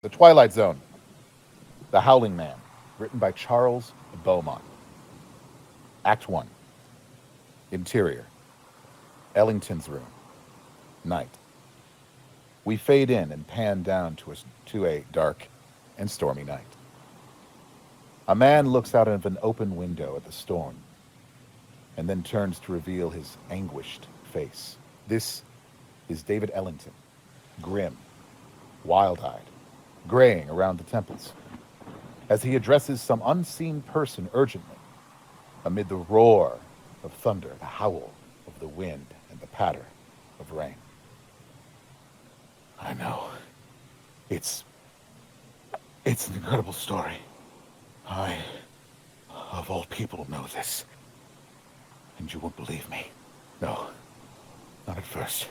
The Twilight Zone, The Howling Man, written by Charles Beaumont. Act 1. Interior. Ellington's room. Night. We fade in and pan down to a dark and stormy night. A man looks out of an open window at the storm and then turns to reveal his anguished face. This is David Ellington, grim, wild-eyed, graying around the temples, as he addresses some unseen person urgently, amid the roar of thunder, the howl of the wind, and the patter of rain. I know. It's an incredible story. I, of all people, know this. And you won't believe me. No, not at first.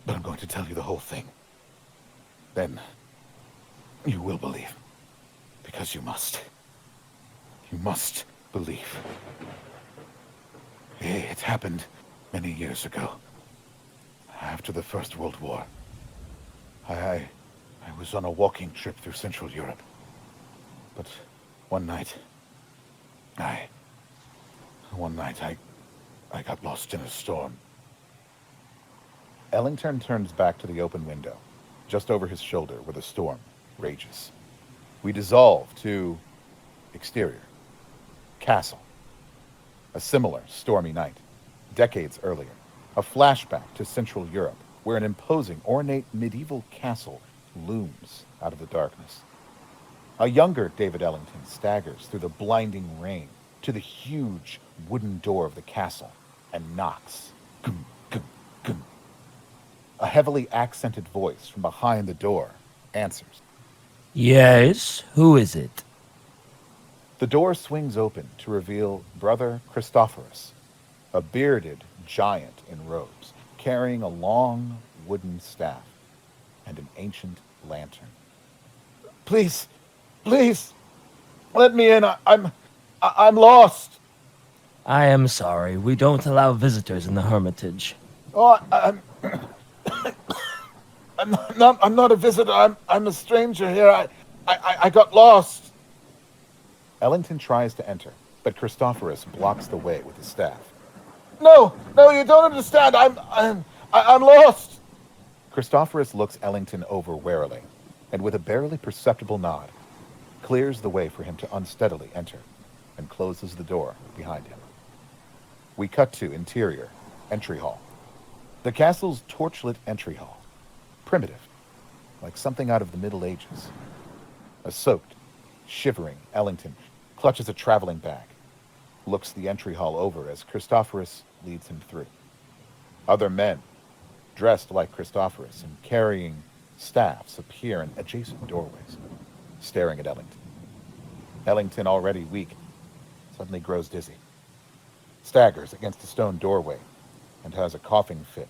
But I'm going to tell you the whole thing. Then you will believe. Because you must. You must believe. It happened many years ago. After the First World War. I was on a walking trip through Central Europe. But one night I got lost in a storm. Ellington turns back to the open window, just over his shoulder where the storm rages. We dissolve to exterior. Castle. A similar stormy night, decades earlier. A flashback to Central Europe, where an imposing, ornate medieval castle looms out of the darkness. A younger David Ellington staggers through the blinding rain to the huge wooden door of the castle and knocks. Gum, gum, gum. A heavily accented voice from behind the door answers. Yes, who is it? The door swings open to reveal Brother Christophorus, a bearded giant in robes, carrying a long wooden staff and an ancient lantern. Please, please, let me in. I'm lost. I am sorry, we don't allow visitors in the hermitage. Oh, I'm not a visitor. I'm a stranger here. I got lost. Ellington tries to enter, but Christophorus blocks the way with his staff. No, you don't understand. I'm lost. Christophorus looks Ellington over warily, and with a barely perceptible nod, clears the way for him to unsteadily enter, and closes the door behind him. We cut to interior, entry hall. The castle's torchlit entry hall. Primitive, like something out of the Middle Ages. A soaked, shivering Ellington clutches a traveling bag, looks the entry hall over as Christophorus leads him through. Other men, dressed like Christophorus and carrying staffs, appear in adjacent doorways, staring at Ellington. Ellington, already weak, suddenly grows dizzy, staggers against a stone doorway, and has a coughing fit.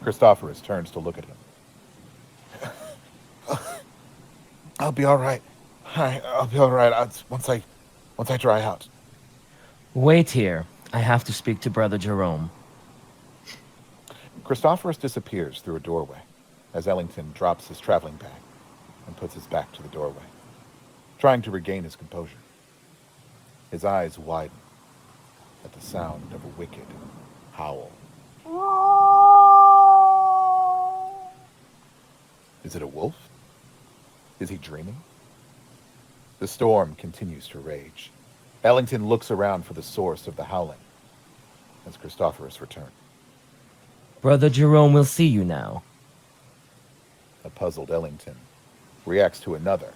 Christophorus turns to look at him. I'll be all right. I'll be all right once I dry out. Wait here, I have to speak to Brother Jerome. Christophorus disappears through a doorway as Ellington drops his traveling bag and puts his back to the doorway, trying to regain his composure. His eyes widen at the sound of a wicked howl. Is it a wolf? Is he dreaming? The storm continues to rage. Ellington looks around for the source of the howling as Christophorus returns. Brother Jerome will see you now. A puzzled Ellington reacts to another.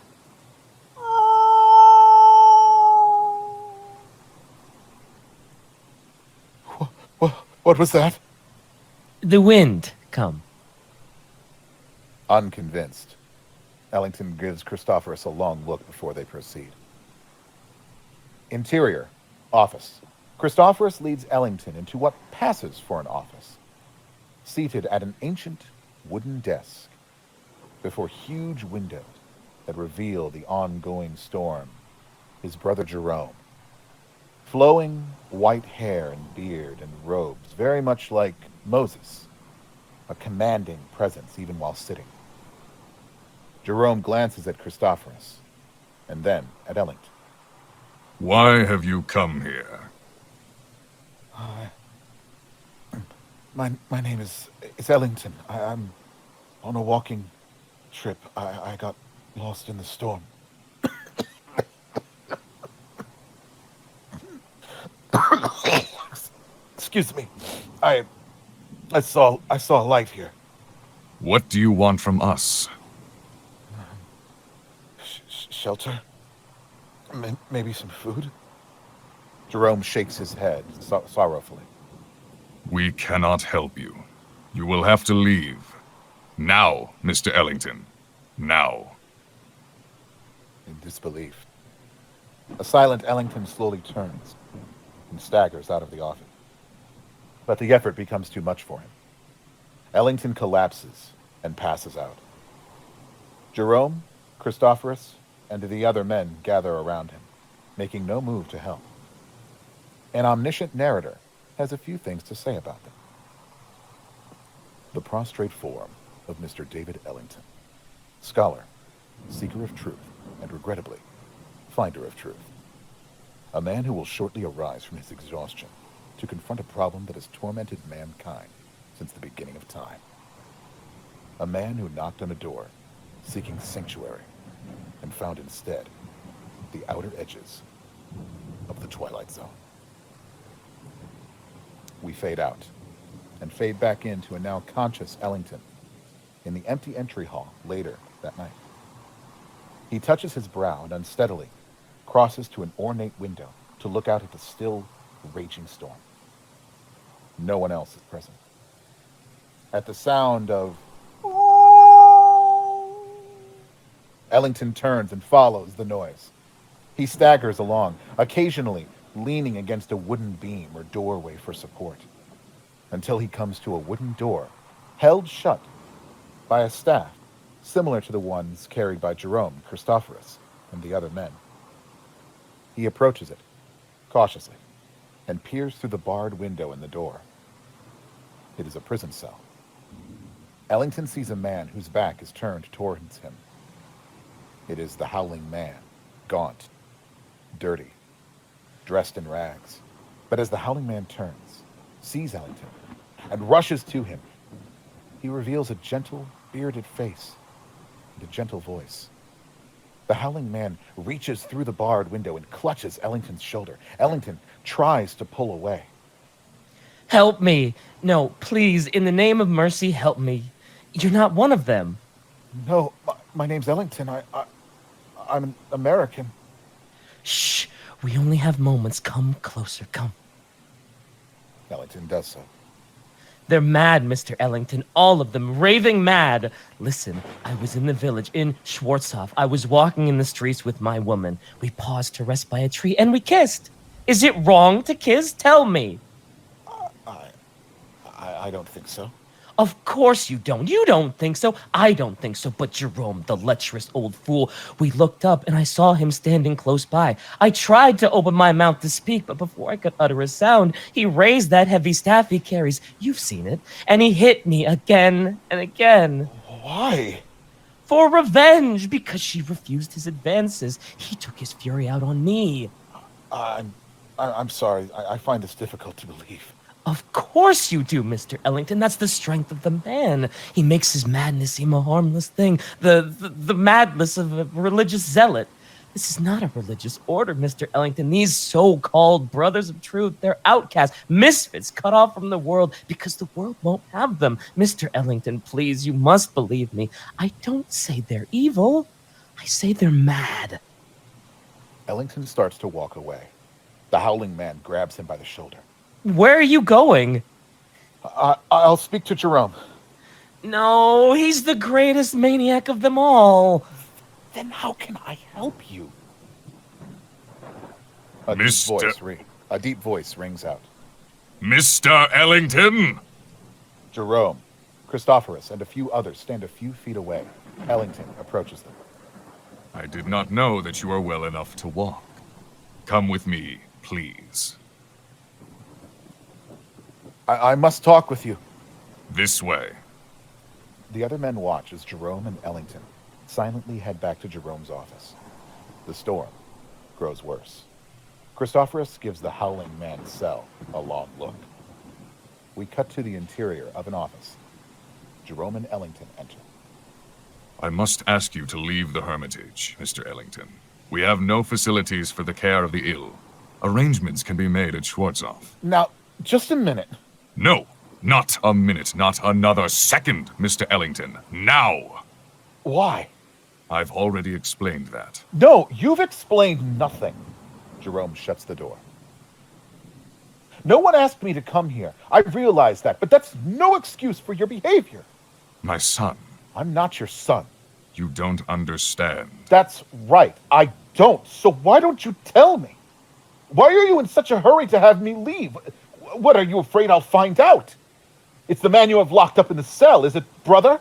What was that? The wind, come. Unconvinced, Ellington gives Christophorus a long look before they proceed. Interior, office. Christophorus leads Ellington into what passes for an office. Seated at an ancient wooden desk before huge windows that reveal the ongoing storm is Brother Jerome. Flowing white hair and beard and robes, very much like Moses, a commanding presence even while sitting. Jerome glances at Christophorus, and then at Ellington. Why have you come here? My name is Ellington. I'm on a walking trip. I got lost in the storm. Excuse me. I saw a light here. What do you want from us? Shelter? Maybe some food? Jerome shakes his head sorrowfully. We cannot help you. You will have to leave. Now, Mr. Ellington. Now. In disbelief. A silent Ellington slowly turns and staggers out of the office. But the effort becomes too much for him. Ellington collapses and passes out. Jerome, Christophorus, and the other men gather around him, making no move to help. An omniscient narrator has a few things to say about them. The prostrate form of Mr. David Ellington, scholar, seeker of truth, and regrettably, finder of truth. A man who will shortly arise from his exhaustion to confront a problem that has tormented mankind since the beginning of time. A man who knocked on a door, seeking sanctuary, and found instead the outer edges of the Twilight Zone. We fade out, and fade back into a now conscious Ellington in the empty entry hall later that night. He touches his brow and unsteadily crosses to an ornate window to look out at the still, raging storm. No one else is present. At the sound of Ellington turns and follows the noise. He staggers along, occasionally leaning against a wooden beam or doorway for support, until he comes to a wooden door held shut by a staff similar to the ones carried by Jerome, Christophorus, and the other men. He approaches it, cautiously, and peers through the barred window in the door. It is a prison cell. Ellington sees a man whose back is turned towards him. It is the Howling Man, gaunt, dirty, dressed in rags. But as the Howling Man turns, sees Ellington, and rushes to him, he reveals a gentle, bearded face and a gentle voice. The Howling Man reaches through the barred window and clutches Ellington's shoulder. Ellington tries to pull away. Help me. No, please, in the name of mercy, help me. You're not one of them. No, my name's Ellington. I'm an American. Shh. We only have moments. Come closer, come. Ellington does so. They're mad, Mr. Ellington. All of them. Raving mad. Listen, I was in the village, in Schwarzhof. I was walking in the streets with my woman. We paused to rest by a tree, and we kissed. Is it wrong to kiss? Tell me. I don't think so. Of course you don't. You don't think so. I don't think so. But Jerome, the lecherous old fool, we looked up and I saw him standing close by. I tried to open my mouth to speak, but before I could utter a sound, he raised that heavy staff he carries. You've seen it. And he hit me again and again. Why? For revenge, because she refused his advances. He took his fury out on me. I'm sorry. I find this difficult to believe. Of course you do, Mr. Ellington. That's the strength of the man. He makes his madness seem a harmless thing. The madness of a religious zealot. This is not a religious order, Mr. Ellington. These so-called brothers of truth, they're outcasts, misfits, cut off from the world because the world won't have them. Mr. Ellington, please, you must believe me. I don't say they're evil. I say they're mad. Ellington starts to walk away. The Howling Man grabs him by the shoulder. Where are you going? I'll speak to Jerome. No, he's the greatest maniac of them all. Then how can I help you? A deep voice rings out. Mr. Ellington! Jerome, Christophorus, and a few others stand a few feet away. Ellington approaches them. I did not know that you are well enough to walk. Come with me, please. I must talk with you. This way. The other men watch as Jerome and Ellington silently head back to Jerome's office. The storm grows worse. Christophorus gives the howling man's cell a long look. We cut to the interior of an office. Jerome and Ellington enter. I must ask you to leave the Hermitage, Mr. Ellington. We have no facilities for the care of the ill. Arrangements can be made at Schwarzhoff. Now, just a minute. No, not a minute, not another second, Mr. Ellington. Now! Why? I've already explained that. No, you've explained nothing. Jerome shuts the door. No one asked me to come here. I realize that, but that's no excuse for your behavior. My son, I'm not your son. you don't understand. That's right. I don't. So why don't you tell me? Why are you in such a hurry to have me leave? What, are you afraid I'll find out? It's the man you have locked up in the cell, is it, brother?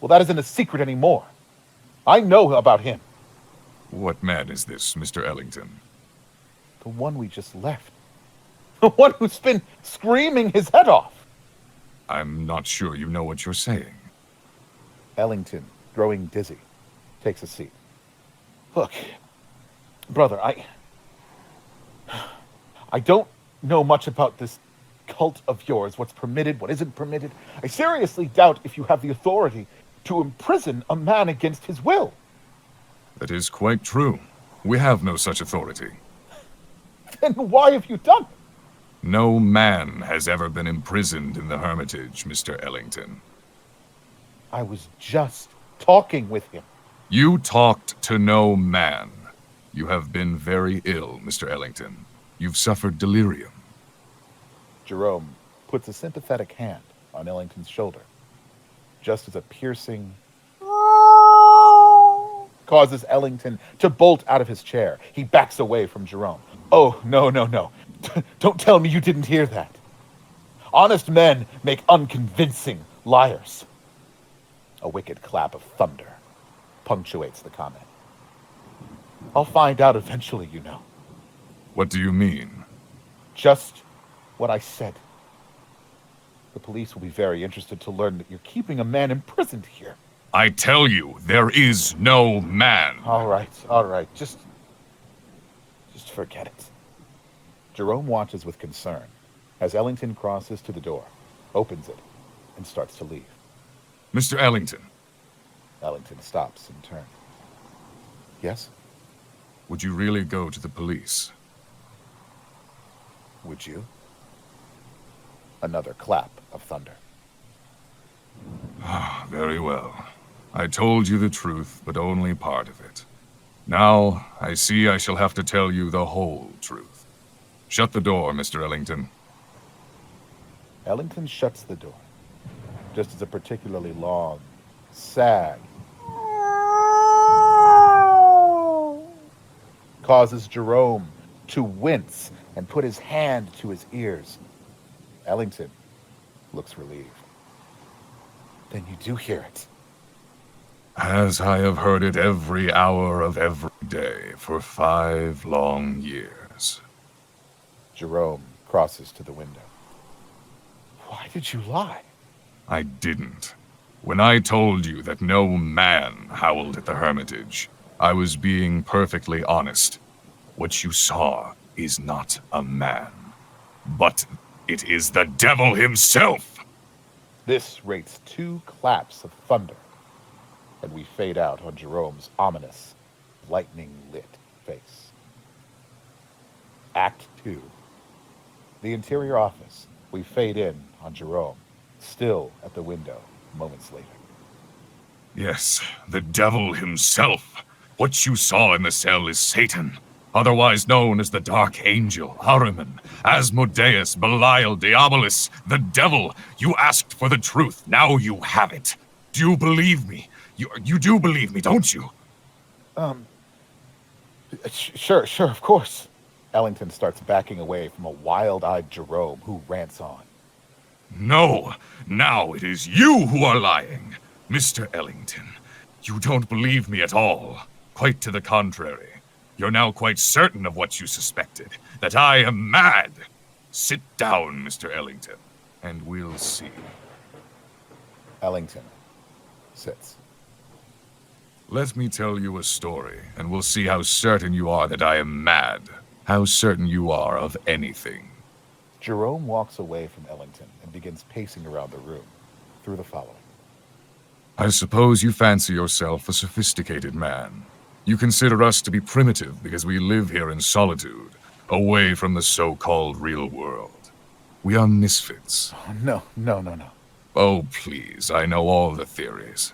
Well, that isn't a secret anymore. I know about him. What man is this, Mr. Ellington? The one we just left. The one who's been screaming his head off. I'm not sure you know what you're saying. Ellington, growing dizzy, takes a seat. Look, brother, I don't know much about this cult of yours, what's permitted, what isn't permitted. I seriously doubt if you have the authority to imprison a man against his will. That is quite true. We have no such authority. Then why have you done it? No man has ever been imprisoned in the Hermitage, Mr. Ellington. I was just talking with him. You talked to no man. You have been very ill, Mr. Ellington. You've suffered delirium. Jerome puts a sympathetic hand on Ellington's shoulder, just as a piercing causes Ellington to bolt out of his chair. He backs away from Jerome. Oh, no. Don't tell me you didn't hear that. Honest men make unconvincing liars. A wicked clap of thunder punctuates the comment. I'll find out eventually, you know. What do you mean? Just what I said. The police will be very interested to learn that you're keeping a man imprisoned here. I tell you, there is no man. All right. Just forget it. Jerome watches with concern as Ellington crosses to the door, opens it, and starts to leave. Mr. Ellington, Ellington stops and turns. Yes? would you really go to the police? Would you? Another clap of thunder. Very well. I told you the truth, but only part of it. Now, I see I shall have to tell you the whole truth. Shut the door, Mr. Ellington. Ellington shuts the door, just as a particularly long sag causes Jerome to wince and put his hand to his ears. Ellington looks relieved. Then you do hear it. As I have heard it every hour of every day for 5 long years. Jerome crosses to the window. Why did you lie? I didn't. When I told you that no man howled at the Hermitage, I was being perfectly honest. What you saw is not a man, but it is the devil himself! This rates 2 claps of thunder, and we fade out on Jerome's ominous, lightning-lit face. Act 2. The interior office. We fade in on Jerome, still at the window, moments later. Yes, the devil himself. What you saw in the cell is Satan, otherwise known as the Dark Angel, Ahriman, Asmodeus, Belial, Diabolus, the devil. You asked for the truth, now you have it. Do you believe me? You do believe me, don't you? Sure, of course. Ellington starts backing away from a wild-eyed Jerome who rants on. No, now it is you who are lying. Mr. Ellington, you don't believe me at all. Quite to the contrary. You're now quite certain of what you suspected, that I am mad. Sit down, Mr. Ellington, and we'll see. Ellington sits. Let me tell you a story, and we'll see how certain you are that I am mad. How certain you are of anything. Jerome walks away from Ellington and begins pacing around the room through the following. I suppose you fancy yourself a sophisticated man. You consider us to be primitive because we live here in solitude, away from the so-called real world. We are misfits. Oh, no. Oh, please, I know all the theories.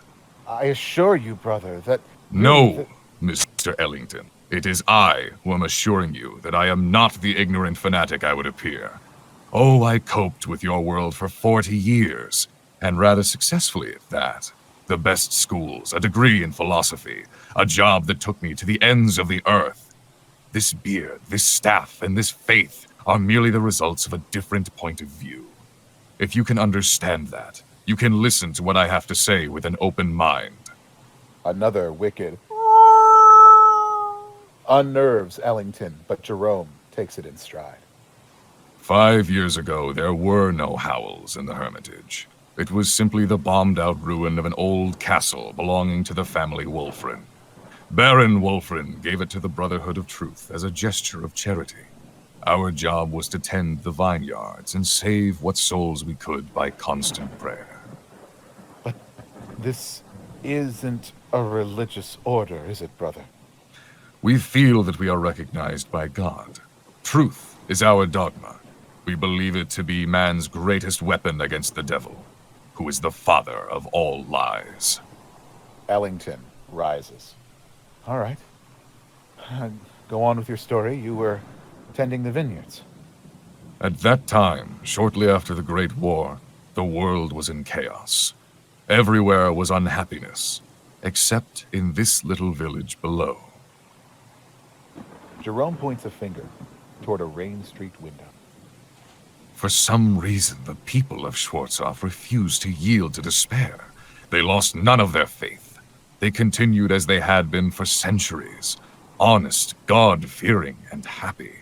I assure you, brother, that... No, Mr. Ellington. It is I who am assuring you that I am not the ignorant fanatic I would appear. Oh, I coped with your world for 40 years, and rather successfully at that. The best schools, a degree in philosophy, a job that took me to the ends of the earth. This beard, this staff, and this faith are merely the results of a different point of view. If you can understand that, you can listen to what I have to say with an open mind. Another wicked unnerves Ellington, but Jerome takes it in stride. 5 years ago, there were no Howells in the Hermitage. It was simply the bombed-out ruin of an old castle belonging to the family Wolfrin. Baron Wolfrin gave it to the Brotherhood of Truth as a gesture of charity. Our job was to tend the vineyards and save what souls we could by constant prayer. But this isn't a religious order, is it, brother? We feel that we are recognized by God. Truth is our dogma. We believe it to be man's greatest weapon against the devil, who is the father of all lies. Ellington rises. All right. Go on with your story. You were tending the vineyards. At that time, shortly after the Great War, the world was in chaos. Everywhere was unhappiness, except in this little village below. Jerome points a finger toward a Rain Street window. For some reason, the people of Schwarzhoff refused to yield to despair. They lost none of their faith. They continued as they had been for centuries, honest, God-fearing, and happy.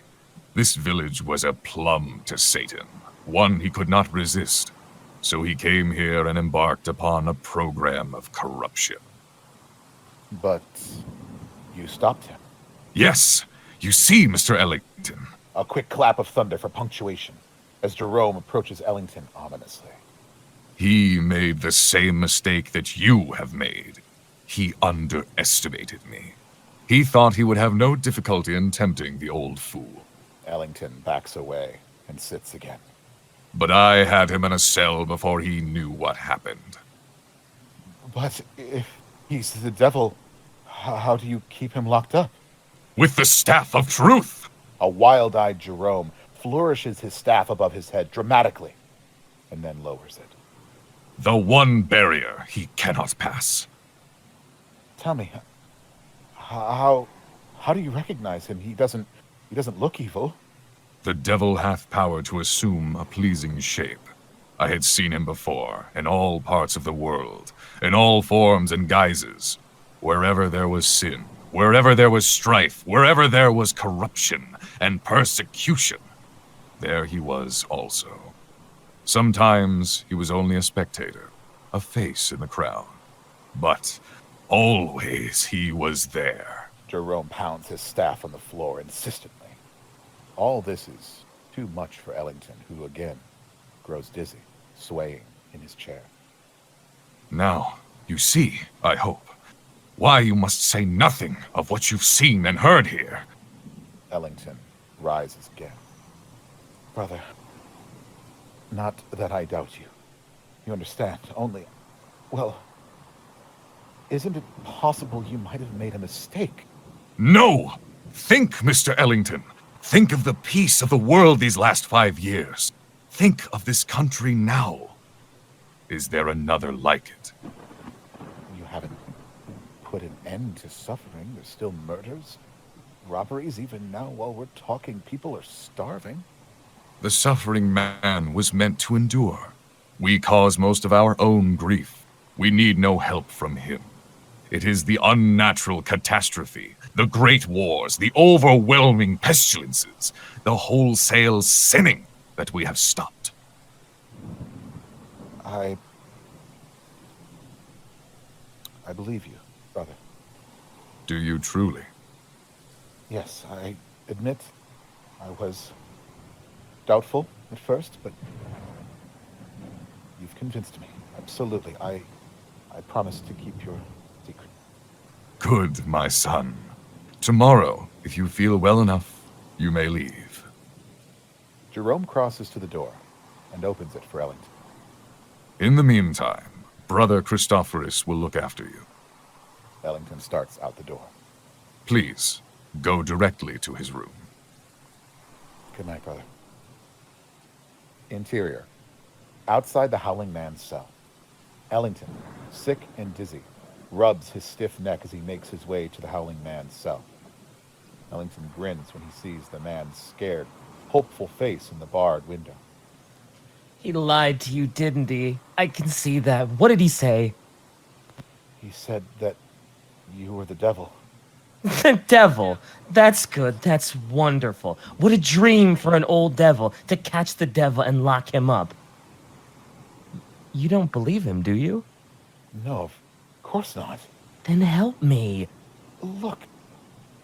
This village was a plum to Satan, one he could not resist. So he came here and embarked upon a program of corruption. But you stopped him. Yes, you see, Mr. Ellington. A quick clap of thunder for punctuation as Jerome approaches Ellington ominously. He made the same mistake that you have made. He underestimated me. He thought he would have no difficulty in tempting the old fool. Ellington backs away and sits again. But I had him in a cell before he knew what happened. But if he's the devil, how do you keep him locked up? With the staff of truth! A wild-eyed Jerome flourishes his staff above his head dramatically, and then lowers it. The one barrier he cannot pass. Tell me, how do you recognize him? He doesn't look evil. The devil hath power to assume a pleasing shape. I had seen him before, in all parts of the world, in all forms and guises. Wherever there was sin, wherever there was strife, wherever there was corruption and persecution, there he was also. Sometimes he was only a spectator, a face in the crowd. But always he was there. Jerome pounds his staff on the floor insistently. All this is too much for Ellington, who again grows dizzy, swaying in his chair. Now, you see, I hope, why you must say nothing of what you've seen and heard here. Ellington rises again. Brother, not that I doubt you. You understand, only... Well, isn't it possible you might have made a mistake? No! Think, Mr. Ellington. Think of the peace of the world these last 5 years. Think of this country now. Is there another like it? You haven't put an end to suffering. There's still murders, robberies. Even now, while we're talking, people are starving. The suffering man was meant to endure. We cause most of our own grief. We need no help from him. It is the unnatural catastrophe, the great wars, the overwhelming pestilences, the wholesale sinning that we have stopped. I believe you, brother. Do you truly? Yes, I admit I was doubtful at first, but you've convinced me. Absolutely. I promise to keep your secret. Good, my son. Tomorrow, if you feel well enough, you may leave. Jerome crosses to the door and opens it for Ellington. In the meantime, Brother Christophorus will look after you. Ellington starts out the door. Please, go directly to his room. Good night, brother. Interior. Outside the Howling Man's cell. Ellington, sick and dizzy, rubs his stiff neck as he makes his way to the Howling Man's cell. Ellington grins when he sees the man's scared, hopeful face in the barred window. He lied to you, didn't he? I can see that. What did he say? He said that you were the devil. The devil. That's good. That's wonderful. What a dream for an old devil to catch the devil and lock him up. You don't believe him, do you? No, of course not. Then help me. Look,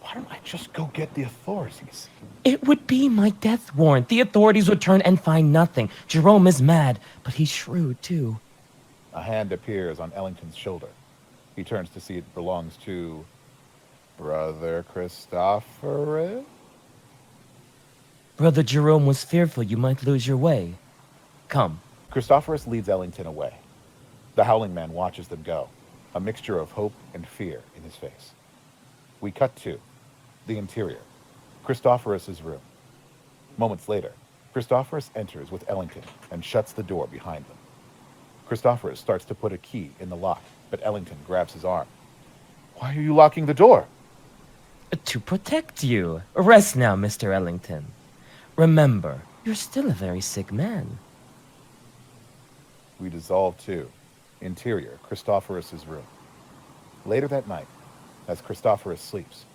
why don't I just go get the authorities? It would be my death warrant. The authorities would turn and find nothing. Jerome is mad, but he's shrewd, too. A hand appears on Ellington's shoulder. He turns to see it belongs to Brother Christophorus? Brother Jerome was fearful you might lose your way. Come. Christophorus leads Ellington away. The Howling Man watches them go, a mixture of hope and fear in his face. We cut to the interior, Christophorus' room. Moments later, Christophorus enters with Ellington and shuts the door behind them. Christophorus starts to put a key in the lock, but Ellington grabs his arm. Why are you locking the door? To protect you. Rest now, Mr. Ellington. Remember, you're still a very sick man. We dissolve to interior, Christophorus' room. Later that night, as Christophorus sleeps,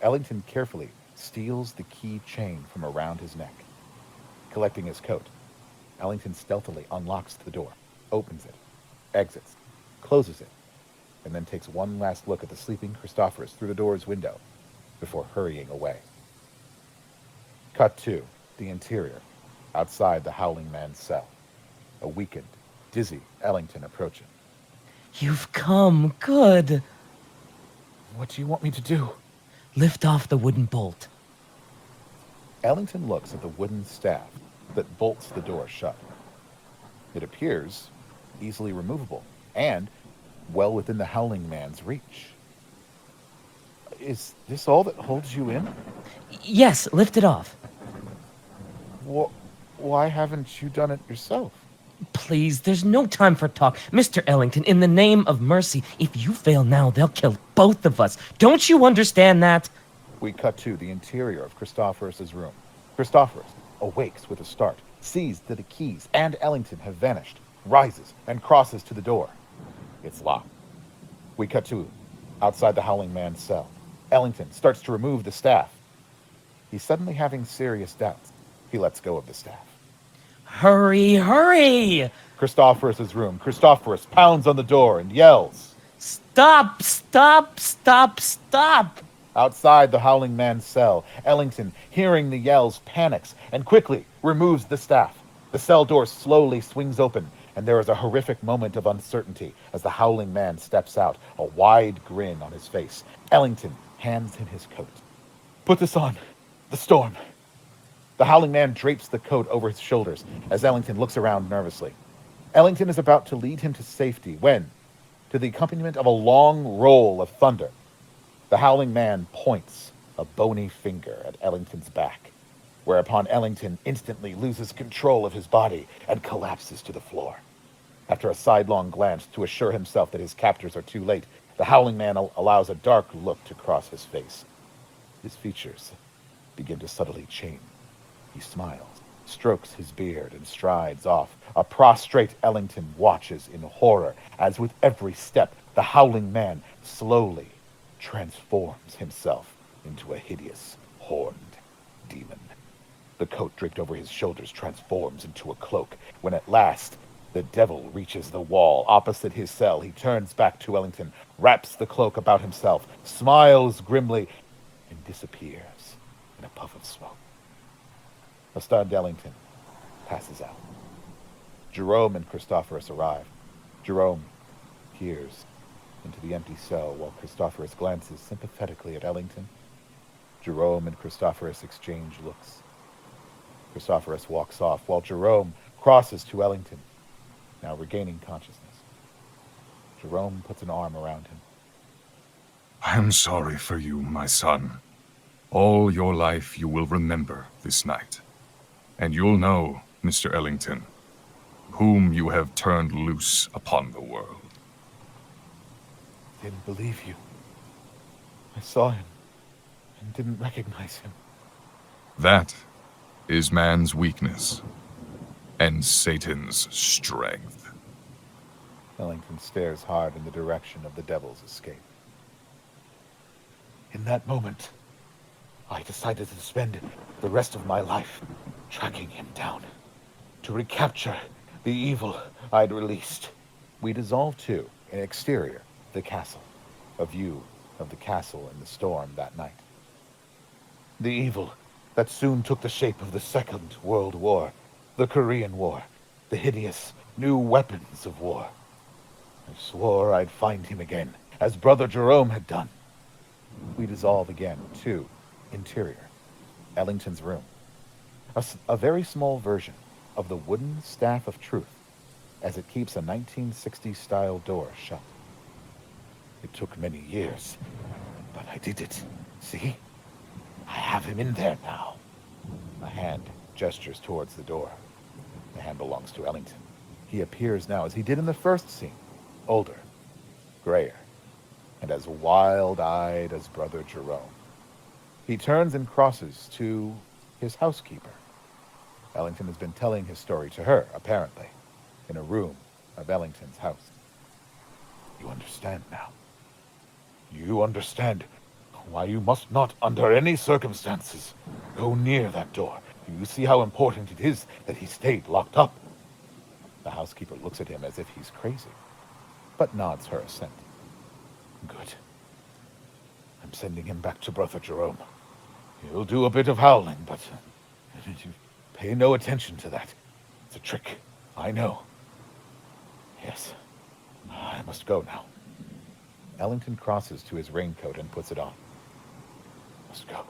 Ellington carefully steals the key chain from around his neck. Collecting his coat, Ellington stealthily unlocks the door, opens it, exits, closes it, and then takes one last look at the sleeping Christophorus through the door's window before hurrying away. Cut to the interior, outside the Howling Man's cell. A weakened, dizzy Ellington approaching. You've come. Good. What do you want me to do? Lift off the wooden bolt. Ellington looks at the wooden staff that bolts the door shut. It appears easily removable and well within the Howling Man's reach. Is this all that holds you in? Yes, lift it off. Why haven't you done it yourself? Please, there's no time for talk. Mr. Ellington, in the name of mercy, if you fail now, they'll kill both of us. Don't you understand that? We cut to the interior of Christophorus' room. Christophorus awakes with a start, sees that the keys and Ellington have vanished, rises and crosses to the door. It's locked. We cut to outside the Howling Man's cell. Ellington starts to remove the staff. He's suddenly having serious doubts. He lets go of the staff. Hurry, hurry! Christophorus' room. Christophorus pounds on the door and yells. Stop, stop, stop, stop! Outside the Howling Man's cell, Ellington, hearing the yells, panics and quickly removes the staff. The cell door slowly swings open, and there is a horrific moment of uncertainty as the Howling Man steps out, a wide grin on his face. Ellington hands him his coat. Put this on. The storm. The Howling Man drapes the coat over his shoulders as Ellington looks around nervously. Ellington is about to lead him to safety when, to the accompaniment of a long roll of thunder, the Howling Man points a bony finger at Ellington's back, whereupon Ellington instantly loses control of his body and collapses to the floor. After a sidelong glance to assure himself that his captors are too late, the Howling Man allows a dark look to cross his face. His features begin to subtly change. He smiles, strokes his beard, and strides off. A prostrate Ellington watches in horror as with every step, the Howling Man slowly transforms himself into a hideous, horned demon. The coat draped over his shoulders transforms into a cloak when at last The devil reaches the wall opposite his cell. He turns back to Ellington, wraps the cloak about himself, smiles grimly, and disappears in a puff of smoke. A stunned Ellington passes out. Jerome and Christophorus arrive. Jerome peers into the empty cell while Christophorus glances sympathetically at Ellington. Jerome and Christophorus exchange looks. Christophorus walks off while Jerome crosses to Ellington, now regaining consciousness. Jerome puts an arm around him. I am sorry for you, my son. All your life you will remember this night. And you'll know, Mr. Ellington, whom you have turned loose upon the world. I didn't believe you. I saw him and didn't recognize him. That is man's weakness and Satan's strength. Ellington stares hard in the direction of the devil's escape. In that moment, I decided to spend the rest of my life tracking him down, to recapture the evil I'd released. We dissolve to an exterior, the castle, a view of the castle in the storm that night. The evil that soon took the shape of the Second World War, the Korean War, the hideous new weapons of war. I swore I'd find him again, as Brother Jerome had done. We dissolve again to interior, Ellington's room. A very small version of the wooden staff of truth as it keeps a 1960s-style door shut. It took many years, but I did it. See? I have him in there now. A hand gestures towards the door. The hand belongs to Ellington. He appears now as he did in the first scene, older, grayer, and as wild-eyed as Brother Jerome. He turns and crosses to his housekeeper. Ellington has been telling his story to her, apparently, in a room of Ellington's house. You understand now. You understand why you must not, under any circumstances, go near that door. You see how important it is that he stayed locked up. The housekeeper looks at him as if he's crazy, but nods her assent. Good. I'm sending him back to Brother Jerome. He'll do a bit of howling, but you pay no attention to that. It's a trick, I know. Yes, I must go now. Ellington crosses to his raincoat and puts it on. Must go.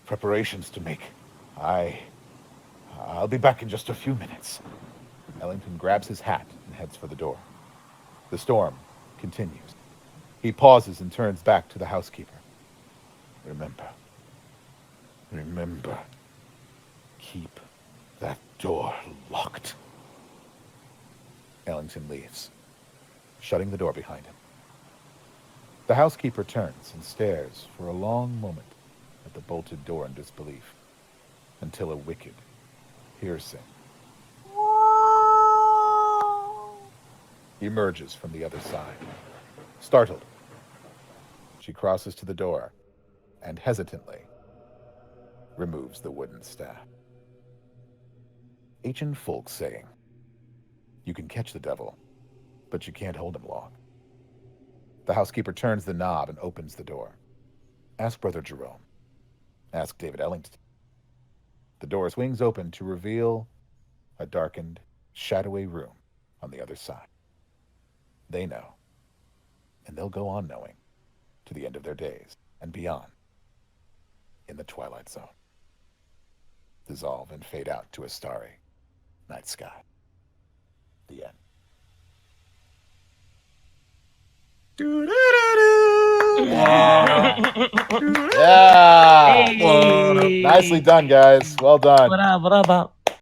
Preparations to make. I'll be back in just a few minutes. Ellington grabs his hat and heads for the door. The storm continues. He pauses and turns back to the housekeeper. Remember, keep that door locked. Ellington leaves, shutting the door behind him. The housekeeper turns and stares for a long moment at the bolted door in disbelief, until a wicked, piercing emerges from the other side. Startled, she crosses to the door and hesitantly removes the wooden staff. Ancient folk saying, you can catch the devil, but you can't hold him long. The housekeeper turns the knob and opens the door. Ask Brother Jerome. Ask David Ellington. The door swings open to reveal a darkened, shadowy room on the other side. They know, and they'll go on knowing, to the end of their days and beyond, in the Twilight Zone. Dissolve and fade out to a starry night sky. The end. Yeah. Hey. Nicely done, guys. Well done. What up?